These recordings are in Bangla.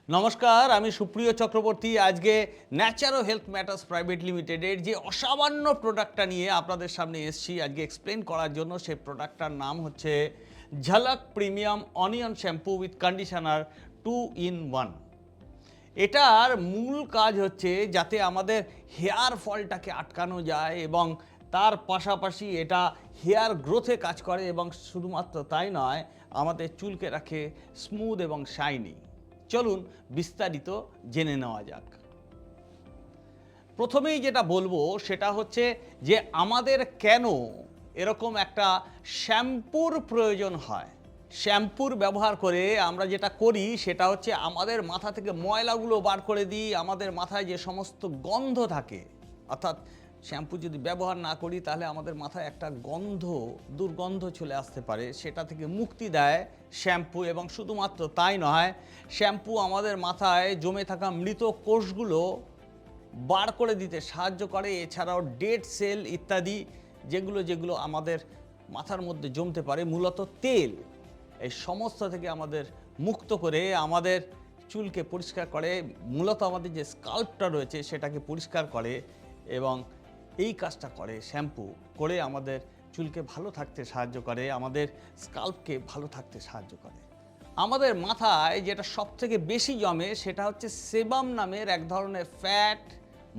নমস্কার, আমি সুপ্রিয় চক্রবর্তী। আজকে ন্যাচারো হেলথ ম্যাটার্স প্রাইভেট লিমিটেডের যে অসামান্য প্রোডাক্টটা নিয়ে আপনাদের সামনে এসেছি আজকে এক্সপ্লেন করার জন্য। সেই প্রোডাক্টটার নাম হচ্ছে ঝলক premium onion shampoo with conditioner 2 in 1। এটার মূল কাজ হচ্ছে যাতে আমাদের হেয়ার ফলটাকে আটকানো যায় এবং তার পাশাপাশি এটা হেয়ার গ্রোথে কাজ করে এবং শুধুমাত্র তাই নয়, আমাদের চুলকে রাখে স্মুথ এবং শাইনি। চলুন বিস্তারিত জেনে নেওয়া যাক। প্রথমেই যেটা বলবো সেটা হচ্ছে যে আমাদের কেন এরকম একটা শ্যাম্পুর প্রয়োজন হয়। শ্যাম্পুর ব্যবহার করে আমরা যেটা করি সেটা হচ্ছে আমাদের মাথা থেকে ময়লাগুলো বার করে দিই। আমাদের মাথায় যে সমস্ত গন্ধ থাকে, অর্থাৎ শ্যাম্পু যদি ব্যবহার না করি তাহলে আমাদের মাথায় একটা দুর্গন্ধ চলে আসতে পারে, সেটা থেকে মুক্তি দেয় শ্যাম্পু। এবং শুধুমাত্র তাই নয়, শ্যাম্পু আমাদের মাথায় জমে থাকা মৃত কোষগুলো বার করে দিতে সাহায্য করে। এছাড়াও ডেড সেল ইত্যাদি যেগুলো আমাদের মাথার মধ্যে জমতে পারে, মূলত তেল, এই সমস্ত থেকে আমাদের মুক্ত করে আমাদের চুলকে পরিষ্কার করে। মূলত আমাদের যে স্কাল্পটা রয়েছে সেটাকে পরিষ্কার করে এবং এই কাজটা করে শ্যাম্পু করে আমাদের চুলকে ভালো থাকতে সাহায্য করে, আমাদের স্কাল্পকে ভালো থাকতে সাহায্য করে। আমাদের মাথায় যেটা সবথেকে বেশি জমে সেটা হচ্ছে সেবাম নামের এক ধরনের ফ্যাট,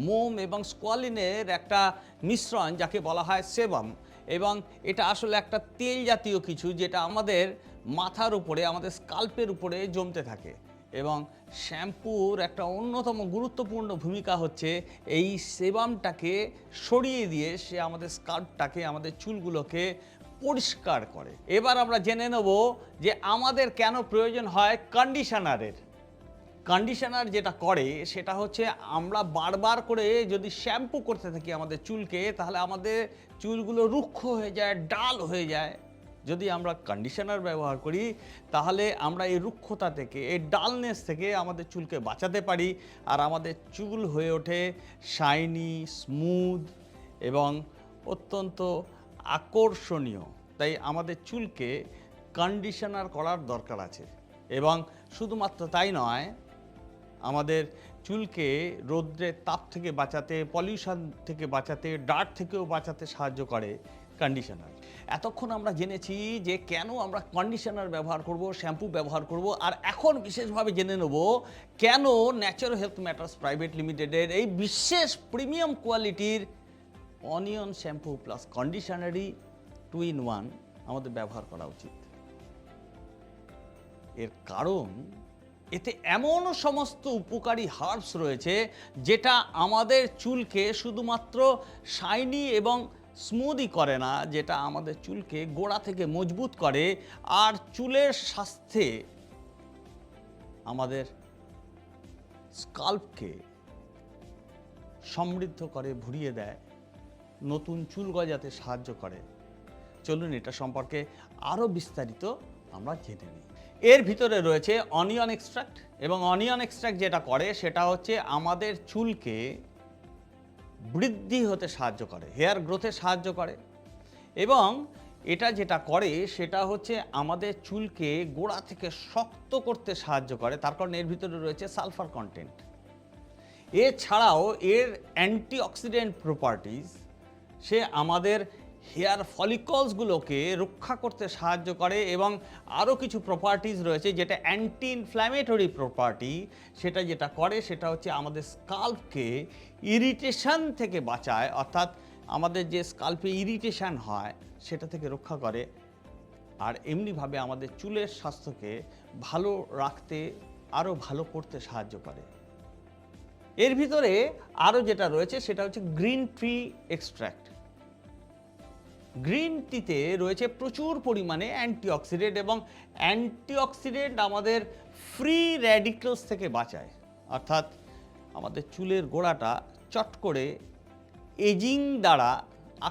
মোম এবং স্কোয়ালিনের একটা মিশ্রণ যাকে বলা হয় সেবাম। এবং এটা আসলে একটা তেল জাতীয় কিছু যেটা আমাদের মাথার উপরে, আমাদের স্কাল্পের উপরে জমতে থাকে। এবং শ্যাম্পুর একটা অন্যতম গুরুত্বপূর্ণ ভূমিকা হচ্ছে এই সেবামটাকে সরিয়ে দিয়ে সে আমাদের স্কাল্পটাকে, আমাদের চুলগুলোকে পরিষ্কার করে। এবার আমরা জেনে নেব যে আমাদের কেন প্রয়োজন হয় কন্ডিশনারের। কন্ডিশনার যেটা করে সেটা হচ্ছে আমরা বারবার করে যদি শ্যাম্পু করতে থাকি আমাদের চুলকে, তাহলে আমাদের চুলগুলো রুক্ষ হয়ে যায়, ডাল হয়ে যায়। যদি আমরা কন্ডিশনার ব্যবহার করি তাহলে আমরা এই রুক্ষতা থেকে, এই ডালনেস থেকে আমাদের চুলকে বাঁচাতে পারি আর আমাদের চুল হয়ে ওঠে শাইনি, স্মুথ এবং অত্যন্ত আকর্ষণীয়। তাই আমাদের চুলকে কন্ডিশনার করার দরকার আছে। এবং শুধুমাত্র তাই নয়, আমাদের চুলকে রৌদ্রের তাপ থেকে বাঁচাতে, পলিউশন থেকে বাঁচাতে, ডার্ট থেকেও বাঁচাতে সাহায্য করে কন্ডিশনার। এতক্ষণ আমরা জেনেছি যে কেন আমরা কন্ডিশনার ব্যবহার করব, শ্যাম্পু ব্যবহার করব। আর এখন বিশেষভাবে জেনে নেব কেন ন্যাচারো হেলথ ম্যাটার্স প্রাইভেট লিমিটেডের এই বিশেষ প্রিমিয়াম কোয়ালিটির অনিয়ন শ্যাম্পু প্লাস কন্ডিশনারি 2 in 1 আমাদের ব্যবহার করা উচিত। এর কারণ এতে এমন সমস্ত উপকারী হার্বস রয়েছে যেটা আমাদের চুলকে শুধুমাত্র শাইনি এবং স্মুথই করে না, যেটা আমাদের চুলকে গোড়া থেকে মজবুত করে আর চুলের স্বাস্থ্যে আমাদের স্কাল্পকে সমৃদ্ধ করে, ভরিয়ে দেয়, নতুন চুল গজাতে সাহায্য করে। চলুন এটা সম্পর্কে আরও বিস্তারিত আমরা জেনে নিই। এর ভিতরে রয়েছে অনিয়ন এক্সট্রাক্ট এবং অনিয়ন এক্সট্রাক্ট যেটা করে সেটা হচ্ছে আমাদের চুলকে বৃদ্ধি হতে সাহায্য করে, হেয়ার গ্রোথে সাহায্য করে। এবং এটা যেটা করে সেটা হচ্ছে আমাদের চুলকে গোড়া থেকে শক্ত করতে সাহায্য করে, তার কারণ এর ভিতরে রয়েছে সালফার কন্টেন্ট। এছাড়াও এর অ্যান্টিঅক্সিডেন্ট প্রপার্টিজ, সে আমাদের হেয়ার ফলিকলসগুলোকে রক্ষা করতে সাহায্য করে। এবং আরও কিছু প্রপার্টিজ রয়েছে যেটা অ্যান্টি ইনফ্ল্যামেটরি প্রপার্টি, সেটা যেটা করে সেটা হচ্ছে আমাদের স্কাল্পকে ইরিটেশন থেকে বাঁচায়, অর্থাৎ আমাদের যে স্কাল্পে ইরিটেশন হয় সেটা থেকে রক্ষা করে। আর এমনিভাবে আমাদের চুলের স্বাস্থ্যকে ভালো রাখতে, আরও ভালো করতে সাহায্য করে। এর ভিতরে আরও যেটা রয়েছে সেটা হচ্ছে গ্রিন টি এক্সট্র্যাক্ট। গ্রিন টিতে রয়েছে প্রচুর পরিমাণে অ্যান্টিঅক্সিডেন্ট এবং অ্যান্টিঅক্সিডেন্ট আমাদের ফ্রি র্যাডিক্যালস থেকে বাঁচায়, অর্থাৎ আমাদের চুলের গোড়াটা চট করে এজিং দ্বারা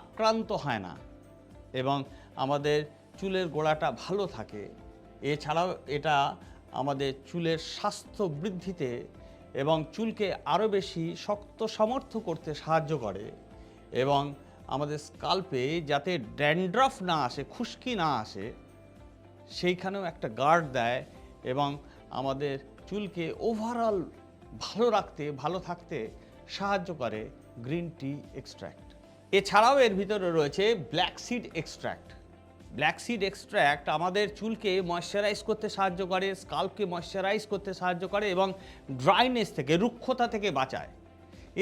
আক্রান্ত হয় না এবং আমাদের চুলের গোড়াটা ভালো থাকে। এছাড়াও এটা আমাদের চুলের স্বাস্থ্য বৃদ্ধিতে এবং চুলকে আরও বেশি শক্ত সামর্থ্য করতে সাহায্য করে। এবং আমাদের স্কাল্পে যাতে ড্যান্ড্রাফ না আসে, খুশকি না আসে, সেইখানেও একটা গার্ড দেয় এবং আমাদের চুলকে ওভারঅল ভালো রাখতে, ভালো থাকতে সাহায্য করে গ্রিন টি এক্সট্র্যাক্ট। এছাড়াও এর ভিতরে রয়েছে black seed extract. Black seed extract আমাদের চুলকে ময়শ্চারাইজ করতে সাহায্য করে, স্কাল্পকে ময়শ্চারাইজ করতে সাহায্য করে এবং ড্রাইনেস থেকে, রুক্ষতা থেকে বাঁচায়।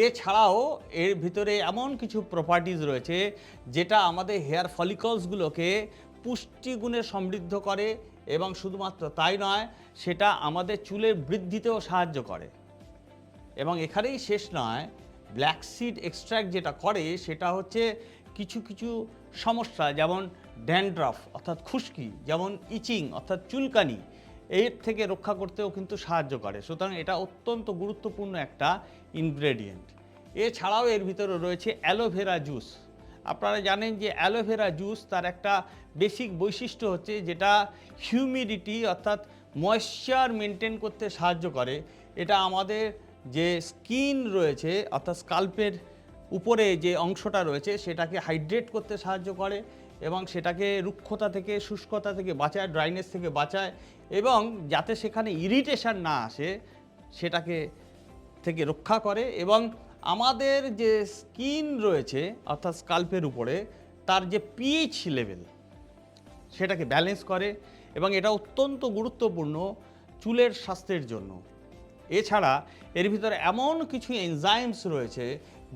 এছাড়াও এর ভিতরে এমন কিছু প্রপার্টিজ রয়েছে যেটা আমাদের হেয়ার ফলিকলসগুলোকে পুষ্টিগুণে সমৃদ্ধ করে এবং শুধুমাত্র তাই নয়, সেটা আমাদের চুলের বৃদ্ধিতেও সাহায্য করে। এবং এখানেই শেষ নয়, ব্ল্যাক সিড এক্সট্র্যাক্ট যেটা করে সেটা হচ্ছে কিছু কিছু সমস্যা, যেমন ড্যান্ড্রাফ অর্থাৎ খুশকি, যেমন ইচিং অর্থাৎ চুলকানি, এর থেকে রক্ষা করতেও কিন্তু সাহায্য করে। সুতরাং এটা অত্যন্ত গুরুত্বপূর্ণ একটা ইনগ্রেডিয়েন্ট। এছাড়াও এর ভিতরে রয়েছে অ্যালোভেরা জুস। আপনারা জানেন যে অ্যালোভেরা জুস তার একটা বেসিক বৈশিষ্ট্য হচ্ছে যেটা হিউমিডিটি অর্থাৎ ময়েশ্চার মেনটেন করতে সাহায্য করে। এটা আমাদের যে স্কিন রয়েছে অর্থাৎ স্কাল্পের উপরে যে অংশটা রয়েছে সেটাকে হাইড্রেট করতে সাহায্য করে এবং সেটাকে রুক্ষতা থেকে, শুষ্কতা থেকে বাঁচায়, ড্রাইনেস থেকে বাঁচায় এবং যাতে সেখানে ইরিটেশন না আসে সেটাকে থেকে রক্ষা করে এবং আমাদের যে স্কিন রয়েছে অর্থাৎ স্কাল্পের উপরে তার যে পিএইচ লেভেল সেটাকে ব্যালেন্স করে এবং এটা অত্যন্ত গুরুত্বপূর্ণ চুলের স্বাস্থ্যের জন্য। এছাড়া এর ভিতরে এমন কিছু এনজাইমস রয়েছে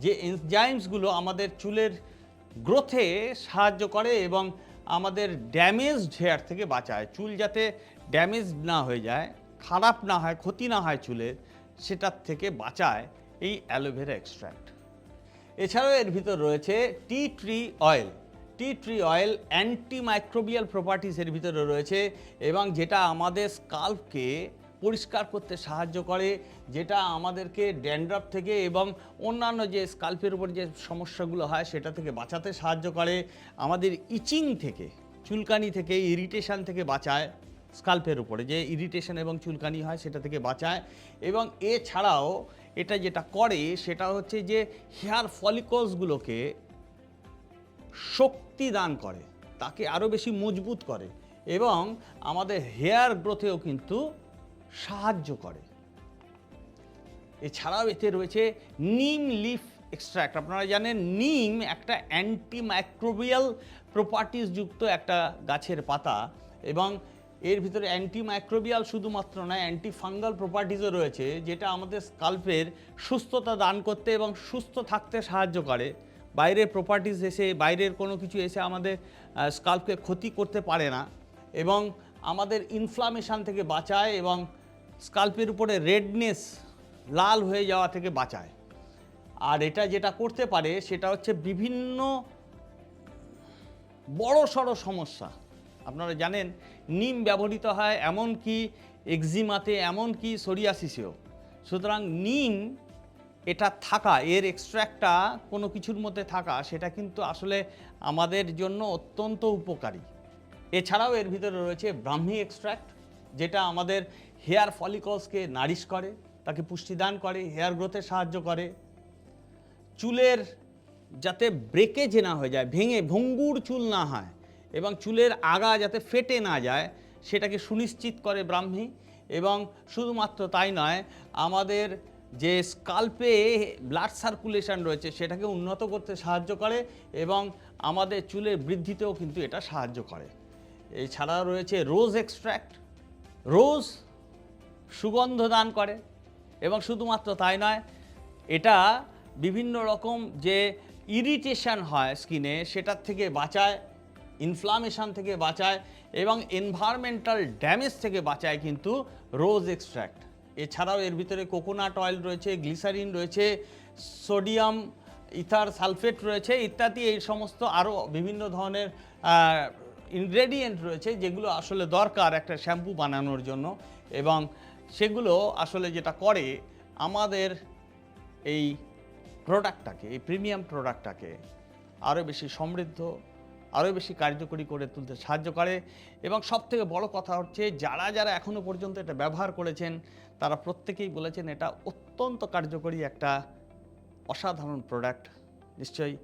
যে এনজাইমসগুলো আমাদের চুলের গ্রোথে সাহায্য করে এবং আমাদের ড্যামেজড হেয়ার থেকে বাঁচায়। চুল যাতে ড্যামেজ না হয়ে যায়, খারাপ না হয়, ক্ষতি না হয় চুলের, সেটার থেকে বাঁচায় এই অ্যালোভেরা এক্সট্র্যাক্ট। এছাড়াও এর ভিতর রয়েছে tea tree oil. Tea tree oil antimicrobial properties এর ভিতরে রয়েছে এবং যেটা আমাদের স্কাল্পকে পরিষ্কার করতে সাহায্য করে, যেটা আমাদেরকে ড্যান্ড্রাফ থেকে এবং অন্যান্য যে স্কাল্পের উপর যে সমস্যাগুলো হয় সেটা থেকে বাঁচাতে সাহায্য করে, আমাদের ইচিং থেকে, চুলকানি থেকে, ইরিটেশন থেকে বাঁচায়, স্কাল্পের উপরে যে ইরিটেশন এবং চুলকানি হয় সেটা থেকে বাঁচায় এবং এছাড়াও এটা যেটা করে সেটা হচ্ছে যে হেয়ার ফলিকলসগুলোকে শক্তি দান করে, তাকে আরও বেশি মজবুত করে এবং আমাদের হেয়ার গ্রোথেও কিন্তু সাহায্য করে। এছাড়াও এতে রয়েছে নিম লিফ এক্সট্র্যাক্ট। আপনারা জানেন নিম একটা অ্যান্টিমাইক্রোবিয়াল প্রপার্টিস যুক্ত একটা গাছের পাতা এবং এর ভিতরে অ্যান্টিমাইক্রোবিয়াল শুধুমাত্র নয়, অ্যান্টিফাঙ্গাল প্রপার্টিসও রয়েছে যেটা আমাদের স্কাল্পের সুস্থতা দান করতে এবং সুস্থ থাকতে সাহায্য করে। বাইরের প্রপার্টিস এসে, বাইরের কোনো কিছু এসে আমাদের স্কাল্পকে ক্ষতি করতে পারে না এবং আমাদের ইনফ্লামেশন থেকে বাঁচায় এবং স্কাল্পের উপরে রেডনেস, লাল হয়ে যাওয়া থেকে বাঁচায়। আর এটা যেটা করতে পারে সেটা হচ্ছে বিভিন্ন বড় সড়ো সমস্যা। আপনারা জানেন নিম ব্যবহৃত হয় এমনকি এক্সিমাতে, এমনকি সোরিয়াসিসেও। সুতরাং নিম এটা থাকা, এর এক্সট্র্যাক্টটা কোনো কিছুর মধ্যে থাকা, সেটা কিন্তু আসলে আমাদের জন্য অত্যন্ত উপকারী। এছাড়াও এর ভিতরে রয়েছে ব্রাহ্মী এক্সট্র্যাক্ট, যেটা আমাদের হেয়ার ফলিকলসকে নারিশ করে, তাকে পুষ্টিদান করে, হেয়ার গ্রোথে সাহায্য করে, চুলের যাতে ব্রেকেজ না হয়ে যায়, ভেঙে ভঙ্গুর চুল না হয় এবং চুলের আগা যাতে ফেটে না যায় সেটাকে সুনিশ্চিত করে ব্রাহ্মী। এবং শুধুমাত্র তাই নয়, আমাদের যে স্কাল্পে ব্লাড সার্কুলেশন রয়েছে সেটাকে উন্নত করতে সাহায্য করে এবং আমাদের চুলের বৃদ্ধিতেও কিন্তু এটা সাহায্য করে। এছাড়াও রয়েছে রোজ এক্সট্র্যাক্ট। রোজ সুগন্ধ দান করে এবং শুধুমাত্র তাই নয়, এটা বিভিন্ন রকম যে ইরিটেশন হয় স্কিনে সেটার থেকে বাঁচায়, ইনফ্লামেশন থেকে বাঁচায় এবং এনভায়রনমেন্টাল ড্যামেজ থেকে বাঁচায় কিন্তু রোজ এক্সট্র্যাক্ট। এছাড়াও এর ভিতরে কোকোনাট অয়েল রয়েছে, গ্লিসারিন রয়েছে, সোডিয়াম ইথার সালফেট রয়েছে ইত্যাদি, এই সমস্ত আরও বিভিন্ন ধরনের ইনগ্রেডিয়েন্ট রয়েছে যেগুলো আসলে দরকার একটা শ্যাম্পু বানানোর জন্য এবং সেগুলো আসলে যেটা করে আমাদের এই প্রোডাক্টটাকে, এই প্রিমিয়াম প্রোডাক্টটাকে আরও বেশি সমৃদ্ধ, আরও বেশি কার্যকরী করে তুলতে সাহায্য করে। এবং সবথেকে বড় কথা হচ্ছে যারা যারা এখনও পর্যন্ত এটা ব্যবহার করেছেন তারা প্রত্যেকেই বলেছেন এটা অত্যন্ত কার্যকরী একটা অসাধারণ প্রোডাক্ট। নিশ্চয়ই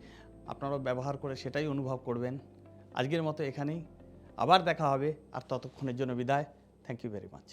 আপনারাও ব্যবহার করে সেটাই অনুভব করবেন। আজকের মতো এখানেই, আবার দেখা হবে, আর ততক্ষণের জন্য বিদায়। Thank you very much.